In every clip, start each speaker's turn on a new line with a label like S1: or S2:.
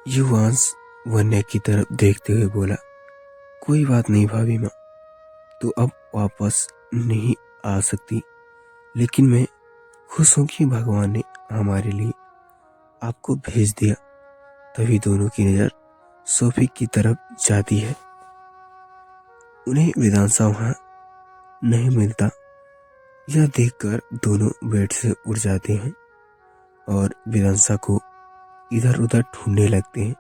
S1: युवांश वन्य की तरफ देखते हुए बोला, कोई बात नहीं भाभी माँ, तो अब वापस नहीं आ सकती, लेकिन मैं खुश हूँ कि भगवान ने हमारे लिए आपको भेज दिया। तभी दोनों की नज़र सोफी की तरफ जाती है। उन्हें विधानसभा वहाँ नहीं मिलता। यह देखकर दोनों बेड से उठ जाते हैं और विधानसभा को इधर उधर ढूंढने लगते हैं।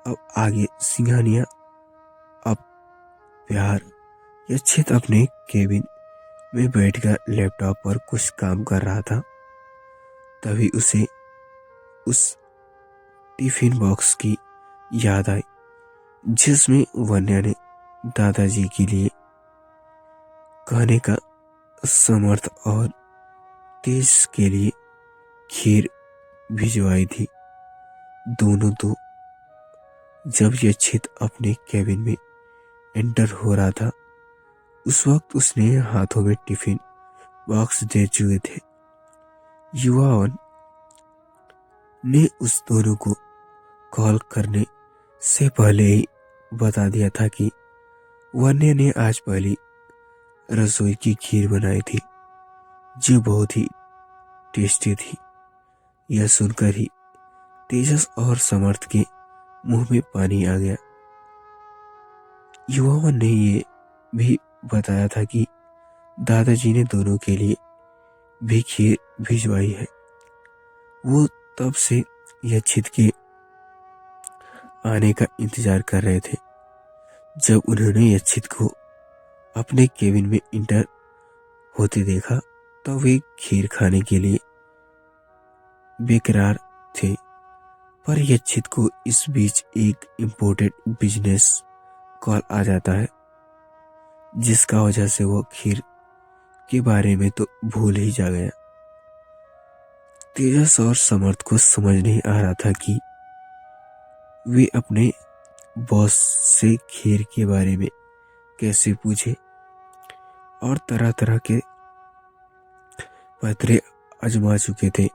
S1: अब आगे सिंघानिया अब प्यार यच्छित अपने केबिन में बैठकर लैपटॉप पर कुछ काम कर रहा था। तभी उसे उस टिफिन बॉक्स की याद आई जिसमें वन्या ने दादाजी के लिए खाने का समर्थ और तेज के लिए खीर भिजवाई थी। दोनों तो जब यच्छित अपने केबिन में एंटर हो रहा था, उस वक्त उसने हाथों में टिफिन बॉक्स दे चुके थे। युवावन ने उस दोनों को कॉल करने से पहले ही बता दिया था कि वन्य ने आज पहली रसोई की खीर बनाई थी जो बहुत ही टेस्टी थी। यह सुनकर ही तेजस और समर्थ के मुंह में पानी आ गया। युवावन ने ये भी बताया था कि दादाजी ने दोनों के लिए भी खीर भिजवाई है। वो तब से यच्छित के आने का इंतजार कर रहे थे। जब उन्होंने यच्छित को अपने केबिन में इंटर होते देखा तो वे खीर खाने के लिए बेकरार थे। पर यच्छित को इस बीच एक इम्पोर्टेंट बिजनेस कॉल आ जाता है, जिसका वजह से वो खीर के बारे में तो भूल ही जा गया। तेजस और समर्थ को समझ नहीं आ रहा था कि वे अपने बॉस से खीर के बारे में कैसे पूछे, और तरह तरह के पतरे आजमा चुके थे।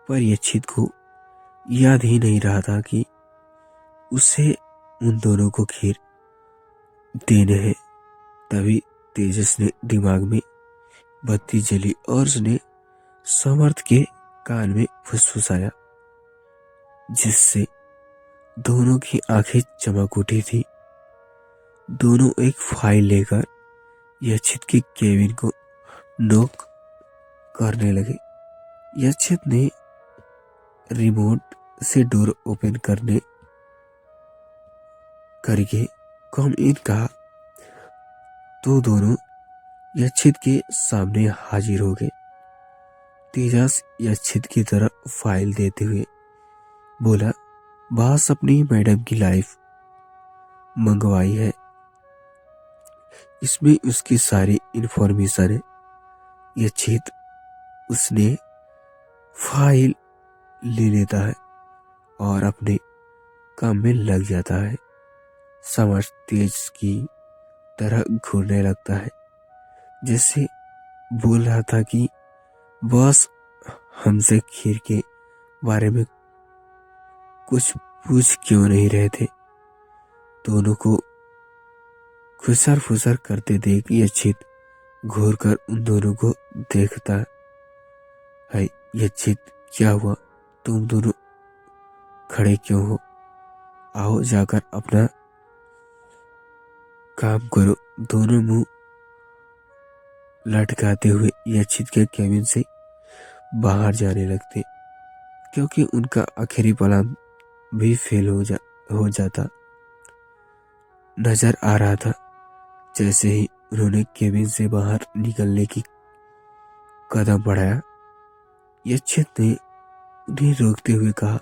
S1: पर यच्छित को याद ही नहीं रहा था कि उसे उन दोनों को खीर देने हैं। तभी तेजस ने दिमाग में बत्ती जली और उसने समर्थ के कान में फुसफुसाया, जिससे दोनों की आंखें चमक उठी थी। दोनों एक फाइल लेकर यच्छित के केबिन को नॉक करने लगे। यच्छित ने रिमोट से डोर ओपन करने करके कम इन कहा तो दोनों यच्छित के सामने हाजिर हो गए। तेजस यच्छित की तरफ फाइल देते हुए बोला, बॉस अपनी मैडम की लाइफ मंगवाई है, इसमें उसकी सारी इंफॉर्मेशन है। यच्छित उसने फाइल ले लेता है और अपने काम में लग जाता है। समझ तेज की तरह घूरने लगता है, जैसे बोल रहा था कि बॉस हमसे खीर के बारे में कुछ पूछ क्यों नहीं रहे थे। दोनों को खुसर फुसर करते देख यच्छित घूर कर उन दोनों को देखता है। यच्छित, क्या हुआ, तुम दोनों खड़े क्यों हो? आओ जाकर अपना काम करो। दोनों मुंह लटकाते हुए यच्छित के केबिन से बाहर जाने लगते, क्योंकि उनका आखिरी प्लान भी फेल हो जाता नजर आ रहा था। जैसे ही उन्होंने केबिन से बाहर निकलने की कदम बढ़ाया, यच्छित ने उन्हें रोकते हुए कहा,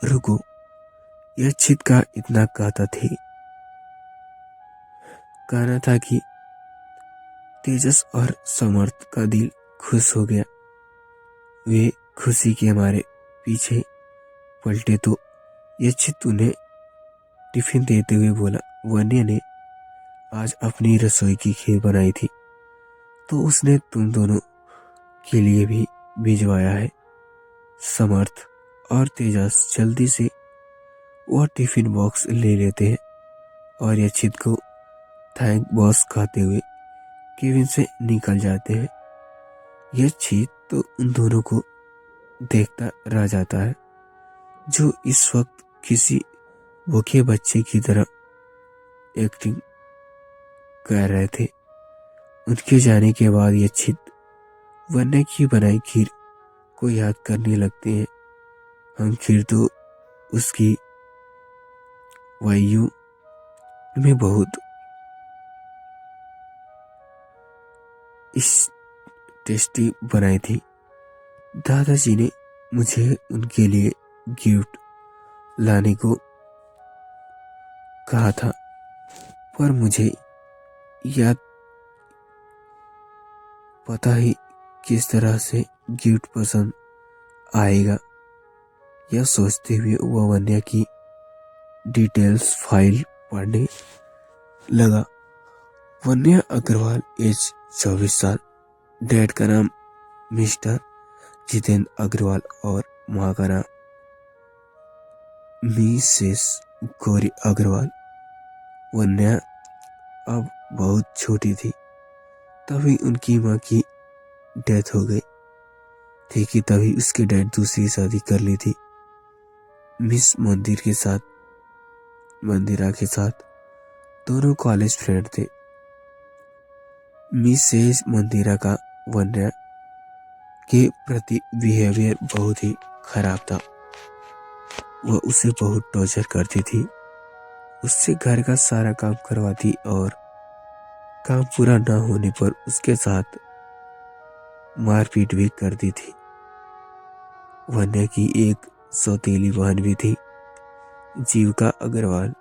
S1: रुको। यच्छित का इतना कहना था कि तेजस और समर्थ का दिल खुश हो गया। वे खुशी के मारे पीछे पलटे तो यच्छित उन्हें टिफिन देते हुए बोला, वन्य ने आज अपनी रसोई की खीर बनाई थी, तो उसने तुम दोनों के लिए भी भिजवाया है। समर्थ और तेजस जल्दी से वह टिफिन बॉक्स ले लेते हैं और यचित को थैंक बॉस कहते हुए केबिन से निकल जाते हैं। यचित तो उन दोनों को देखता रह जाता है जो इस वक्त किसी भूखे बच्चे की तरह एक्टिंग कर रहे थे। उनके जाने के बाद यचित वन्य की बनाई खीर को याद करने लगते हैं। हम खीर तो उसकी वायु में बहुत इस टेस्टी बनाई थी। दादाजी ने मुझे उनके लिए गिफ्ट लाने को कहा था, पर मुझे याद पता ही किस तरह से गिफ्ट पसंद आएगा। यह सोचते हुए वह वन्या की डिटेल्स फाइल पढ़ने लगा। वन्या अग्रवाल, एज 24 साल, डैड का नाम मिस्टर जितेंद्र अग्रवाल और माँ का नाम मिसेस गौरी अग्रवाल। वन्या अब बहुत छोटी थी तभी उनकी माँ की डेथ हो गई थी कि तभी उसके डैड दूसरी शादी कर ली थी। मिस मंदिरा के साथ दोनों कॉलेज फ्रेंड थे। मिसेस मंदिरा का वन्या के प्रति बिहेवियर बहुत ही खराब था। वह उसे बहुत टॉर्चर करती थी, उससे घर का सारा काम करवाती और काम पूरा न होने पर उसके साथ मारपीट भी करती थी। वन्या की एक सौतेली बहन भी थी, जीविका अग्रवाल।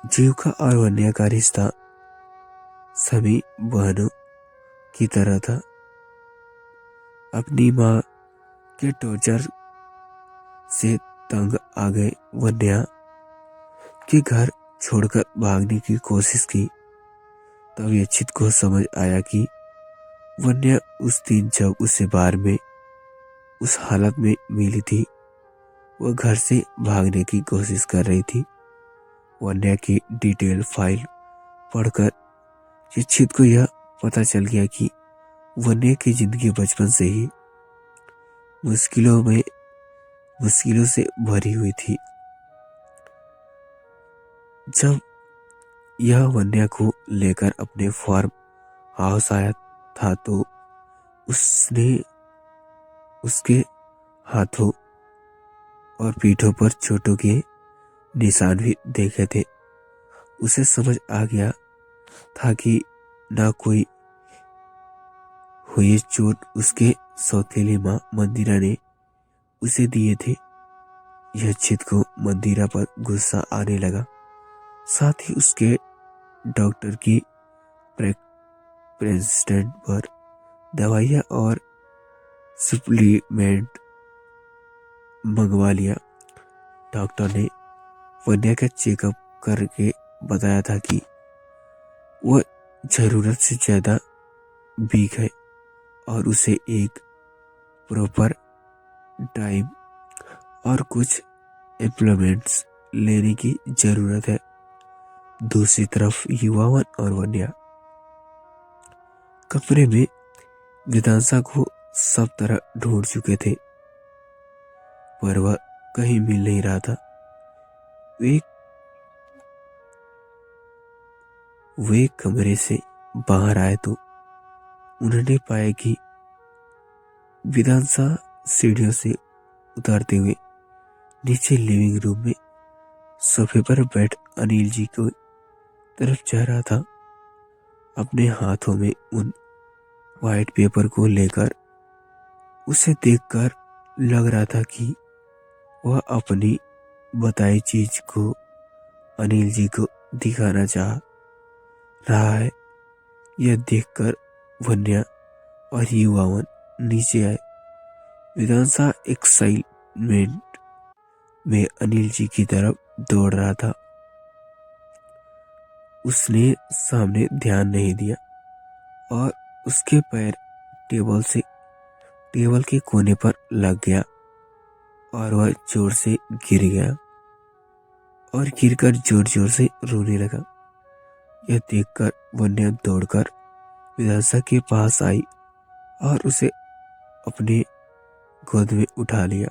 S1: जीविका और वन्या का रिश्ता सभी बहनों की तरह था। अपनी माँ के टॉर्चर से तंग आ गए वन्या के घर छोड़कर भागने की कोशिश की। तब यचित को समझ आया कि वन्या उस दिन जब उसे बार में उस हालत में मिली थी वह घर से भागने की कोशिश कर रही थी। वन्या की डिटेल फाइल पढ़कर यचित को यह पता चल गया कि वन्या की जिंदगी बचपन से ही मुश्किलों से भरी हुई थी। जब यह वन्या को लेकर अपने फार्म हाउस आया था तो उसने उसके हाथों और पीठों पर चोटों के निशान भी देखे थे। उसे समझ आ गया था कि ना कोई हुई चोट उसके सौतेली माँ मंदिरा ने उसे दिए थे। यह चित को मंदिरा पर गुस्सा आने लगा, साथ ही उसके डॉक्टर की प्रेसिडेंट पर दवाइयाँ और सप्लीमेंट मंगवा लिया। डॉक्टर ने वन्या का चेकअप करके बताया था कि वह जरूरत से ज्यादा वीक है और उसे एक प्रॉपर टाइम और कुछ एम्प्लॉयमेंट्स लेने की जरूरत है। दूसरी तरफ युवावन और वन्या कमरे में वेदांशा को सब तरह ढूंढ चुके थे, पर वह कहीं मिल नहीं रहा था। वे कमरे से बाहर आए तो उन्होंने पाया कि वेदांशा सीढ़ियों से उतरते हुए नीचे लिविंग रूम में सोफे पर बैठ अनिल जी को तरफ जा रहा था, अपने हाथों में उन व्हाइट पेपर को लेकर। उसे देखकर लग रहा था कि वह अपनी बताई चीज को अनिल जी को दिखाना चाह रहा है। यह देखकर वन्या और युवावन नीचे आए। वेदांशा एक्साइटमेंट में अनिल जी की तरफ दौड़ रहा था। उसने सामने ध्यान नहीं दिया और उसके पैर टेबल के कोने पर लग गया। और वह जोर से गिर गया और गिरकर जोर जोर से रोने लगा। यह देखकर वन्या दौड़कर विदांसा के पास आई और उसे अपने गोद में उठा लिया।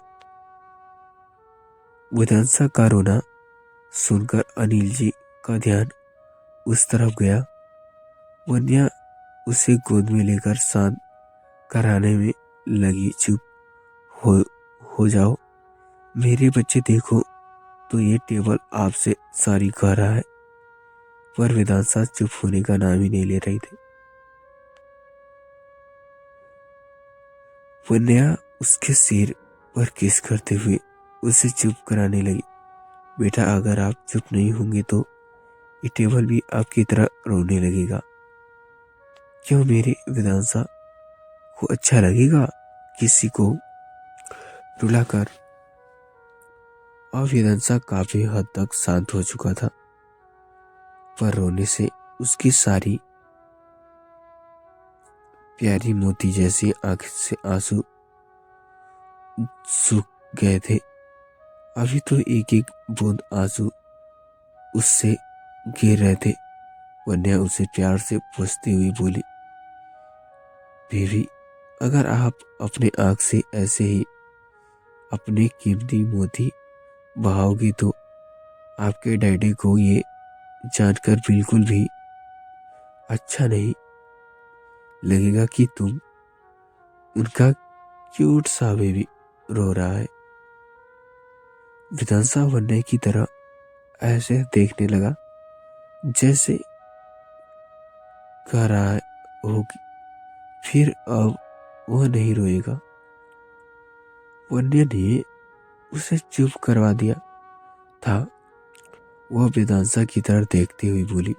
S1: विदांसा का रोना सुनकर अनिल जी का ध्यान उस तरफ गया। वन्या उसे गोद में लेकर शांत कराने में लगी। चुप हो जाओ मेरे बच्चे, देखो तो ये टेबल आपसे सॉरी कह रहा है। पर वेदांता चुप होने का नाम ही नहीं ले रही थी। वन्या उसके सिर पर किस करते हुए उसे चुप कराने लगी। बेटा, अगर आप चुप नहीं होंगे तो ये टेबल भी आपकी तरह रोने लगेगा। क्यों मेरे वेदांता को अच्छा लगेगा किसी को रुलाकर? और वेदांता काफी हद तक शांत हो चुका था, पर रोने से उसकी सारी प्यारी मोती जैसी आंख से आंसू सूख गए थे। अभी तो एक एक बूंद आंसू उससे गिर रहे थे। वन्या उसे प्यार से पूछती हुई बोली, बेबी, अगर आप अपने आंख से ऐसे ही अपने कीमती मोती बहाओगी तो आपके डैडी को ये जानकर बिल्कुल भी अच्छा नहीं लगेगा कि तुम उनका क्यूट सा बेबी रो रहा है। विधांसा वन्या की तरह ऐसे देखने लगा जैसे कह रहा है होगी फिर अब वह नहीं रोएगा। वन्या ने उसे चुप करवा दिया था। वह वेदांसा की तरफ देखती हुई बोली,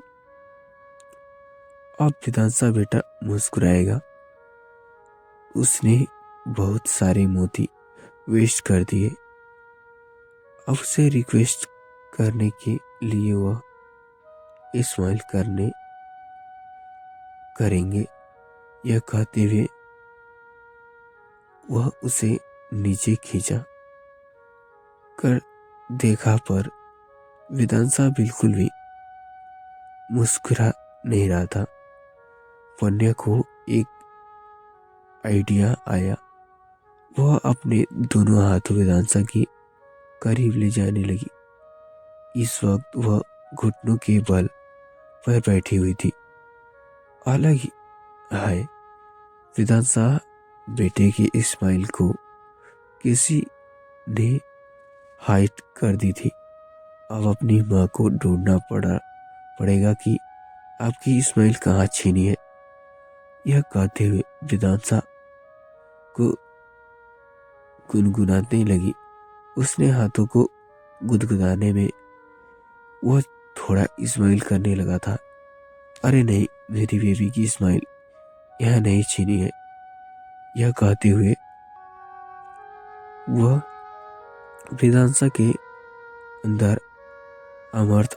S1: अब वेदांसा बेटा मुस्कुराएगा। उसने बहुत सारे मोती वेस्ट कर दिए। अब उसे रिक्वेस्ट करने के लिए वह स्माइल करेंगे। यह कहते हुए वह उसे नीचे खींचा कर देखा, पर वेदांसा बिल्कुल भी मुस्कुरा नहीं रहा था। वन्या को एक आइडिया आया। वह अपने दोनों हाथों वेदांसा की करीब ले जाने लगी। इस वक्त वह घुटनों के बल पर बैठी हुई थी। अलग ही है वेदांसा बेटे की स्माइल को किसी ने हाइड कर दी थी। अब अपनी माँ को ढूंढना पड़ेगा कि आपकी स्माइल कहाँ छीनी है। यह कहते हुए वेदांसा को गुनगुनाने लगी। उसने हाथों को गुदगुदाने में वह थोड़ा स्माइल करने लगा था। अरे नहीं, मेरी बेबी की स्माइल यह नहीं छीनी है। यह कहते हुए वह वेदांसा के अंदर अमर्थ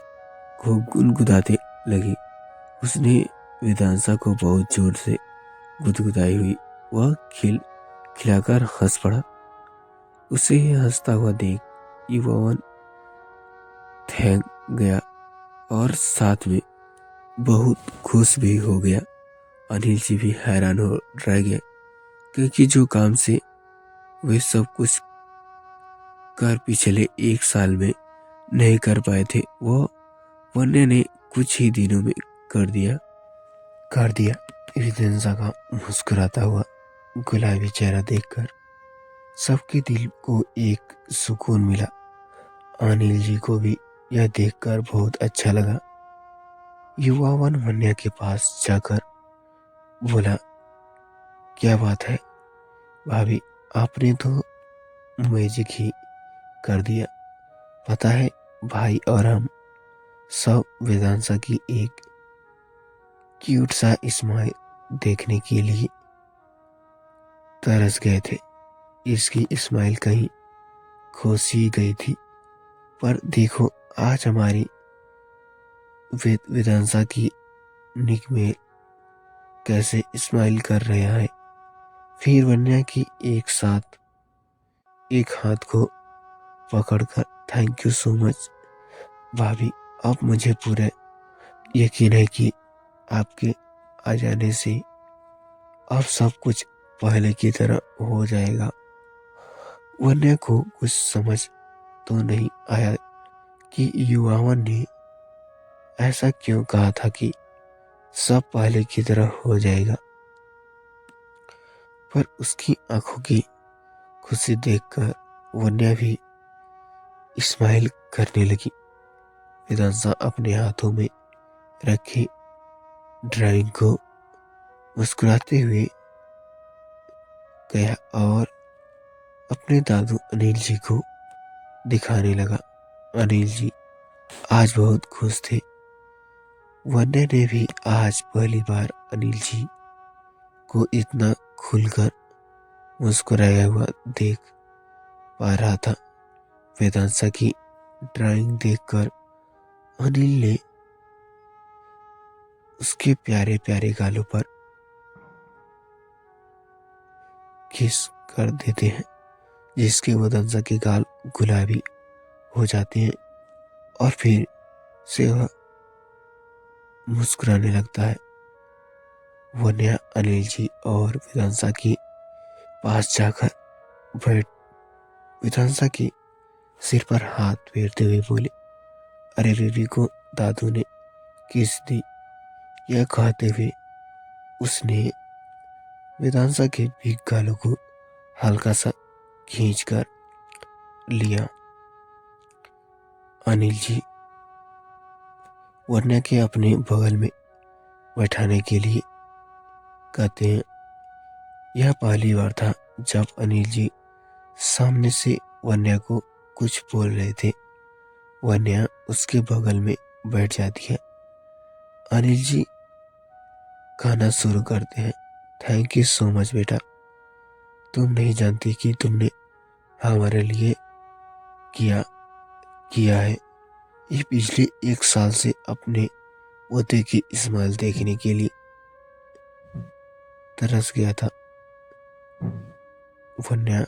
S1: को गुनगुनाते लगी। उसने वेदांसा को बहुत जोर से गुदगुदाई हुई। वह खिलाकर हंस पड़ा। उसे हंसता हुआ देख युवावन थैंक गया और साथ में बहुत खुश भी हो गया। अनिल जी भी हैरान हो रह गए, क्योंकि जो काम से वे सब कुछ कर पिछले 1 साल में नहीं कर पाए थे, वो वन्या ने कुछ ही दिनों में कर दिया। वेदांसा का मुस्कुराता हुआ गुलाबी चेहरा देखकर सबके दिल को एक सुकून मिला। अनिल जी को भी यह देखकर बहुत अच्छा लगा। युवावन वन्या के पास जाकर बोला, क्या बात है भाभी, आपने तो मैजिक ही कर दिया। पता है, भाई और हम सब वेदांसा की एक क्यूट सा स्माइल देखने के लिए तरस गए थे। इसकी स्माइल कहीं खो सी गई थी, पर देखो आज हमारी वेदांसा की निक में कैसे स्माइल कर रहा है। फिर वन्या की एक साथ एक हाथ को पकड़कर थैंक यू सो मच भाभी। अब मुझे पूरा यकीन है कि आपके आ जाने से अब सब कुछ पहले की तरह हो जाएगा। वन्या को कुछ समझ तो नहीं आया कि युवावन ने ऐसा क्यों कहा था कि सब पहले की तरह हो जाएगा, पर उसकी आंखों की खुशी देखकर वन्या भी स्माइल करने लगी। वेदांशा अपने हाथों में रखी ड्राइंग को मुस्कुराते हुए गया और अपने दादू अनिल जी को दिखाने लगा। अनिल जी आज बहुत खुश थे। वन्या ने भी आज पहली बार अनिल जी को इतना खुलकर मुस्कुराया हुआ देख पा रहा था। वेदांशा की ड्राइंग देखकर अनिल ने उसके प्यारे प्यारे गालों पर किस कर देते हैं, जिसके वेदांशा के गाल गुलाबी हो जाते हैं और फिर से वह मुस्कुराने लगता है। वन्या अनिल जी और वेदांशा के पास जाकर बैठ वेदांशा के सिर पर हाथ फेरते हुए बोले, अरे बेबी को दादू ने किस दी। यह कहते हुए उसने वेदांशा के भीग गालों को हल्का सा खींचकर लिया। अनिल जी वन्या के अपने बगल में बैठाने के लिए कहते हैं। यह पहली बार था जब अनिल जी सामने से वन्या को कुछ बोल रहे थे। वन्या उसके बगल में बैठ जाती है। अनिल जी कहना शुरू करते हैं, थैंक यू सो मच बेटा, तुम नहीं जानती कि तुमने हमारे लिए किया किया है। ये पिछले 1 साल से अपने पोते की स्माइल देखने के लिए तरस गया था। वन्या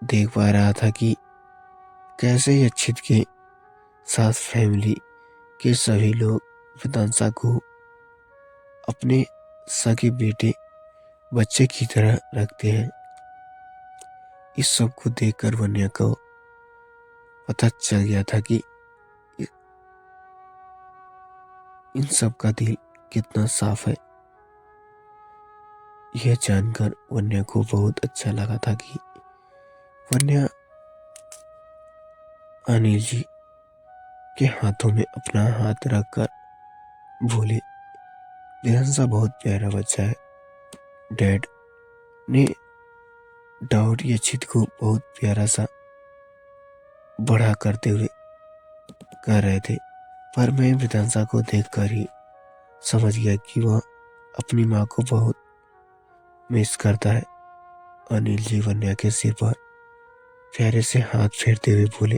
S1: देख पा रहा था कि कैसे यक्षित के साथ फैमिली के सभी लोग वेदांशा को अपने सगे बेटे बच्चे की तरह रखते हैं। इस सब को देखकर वन्या को पता चल गया था कि इन सब का दिल कितना साफ है। यह जानकर वन्या को बहुत अच्छा लगा था कि वन्या अनिल जी के हाथों में अपना हाथ रखकर बोले, वेदांशा बहुत प्यारा बच्चा है। डैड ने डाउट यक्षित को बहुत प्यारा सा बड़ा करते हुए कह रहे थे, पर मैं वेदांशा को देखकर ही समझ गया कि वह अपनी माँ को बहुत मिस करता है। अनिल जी वन्या के सिर पर प्यारे से हाथ फेरते हुए बोले,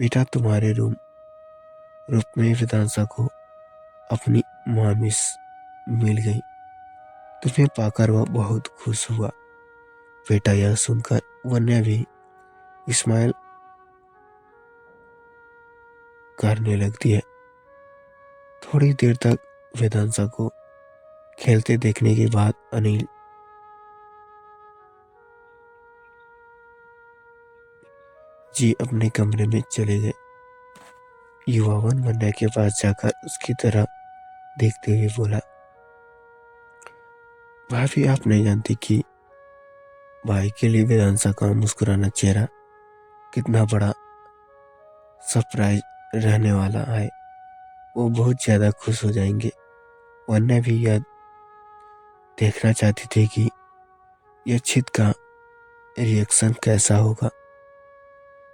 S1: बेटा तुम्हारे रूप में वेदांशा को अपनी माँ मिल गई। तुम्हें पाकर वह बहुत खुश हुआ। बेटा यह सुनकर वन्या भी स्माइल करने लगती है। थोड़ी देर तक वेदांशा को खेलते देखने के बाद अनिल जी अपने कमरे में चले गए। युवावन वन्या के पास जाकर उसकी तरफ देखते हुए बोला, भाभी आप नहीं जानती कि भाई के लिए वेदांशा का मुस्कुराना चेहरा कितना बड़ा सरप्राइज रहने वाला है। वो बहुत ज्यादा खुश हो जाएंगे। वन्या भी यह देखना चाहती थी कि यक्षित का रिएक्शन कैसा होगा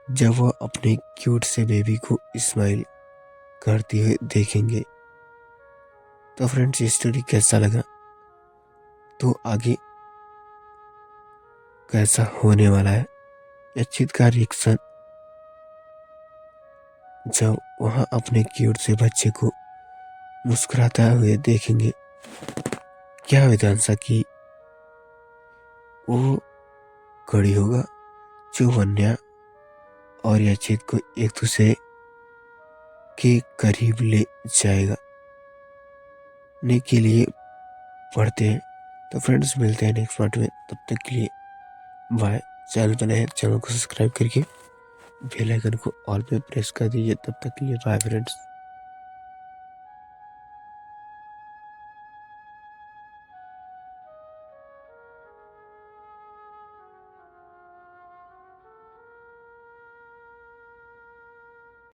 S1: जब वह अपने क्यूट से बेबी को स्माइल करते हुए देखेंगे। तो फ्रेंड्स, ये स्टोरी कैसा लगा, तो आगे कैसा होने वाला है, यक्षित का रिएक्शन जब वह अपने क्यूट से बच्चे को मुस्कुराता हुए देखेंगे, क्या वेदांशा की वो खड़ी होगा जो वन्या और याचित को एक दूसरे के करीब ले जाएगा ने के लिए पढ़ते हैं। तो फ्रेंड्स मिलते हैं नेक्स्ट पार्ट में, तब तक के लिए बाय। चैनल पर नए हैं, चैनल को सब्सक्राइब करके बेल आइकन को ऑल पे प्रेस कर दीजिए। तब तक के लिए बाय फ्रेंड्स।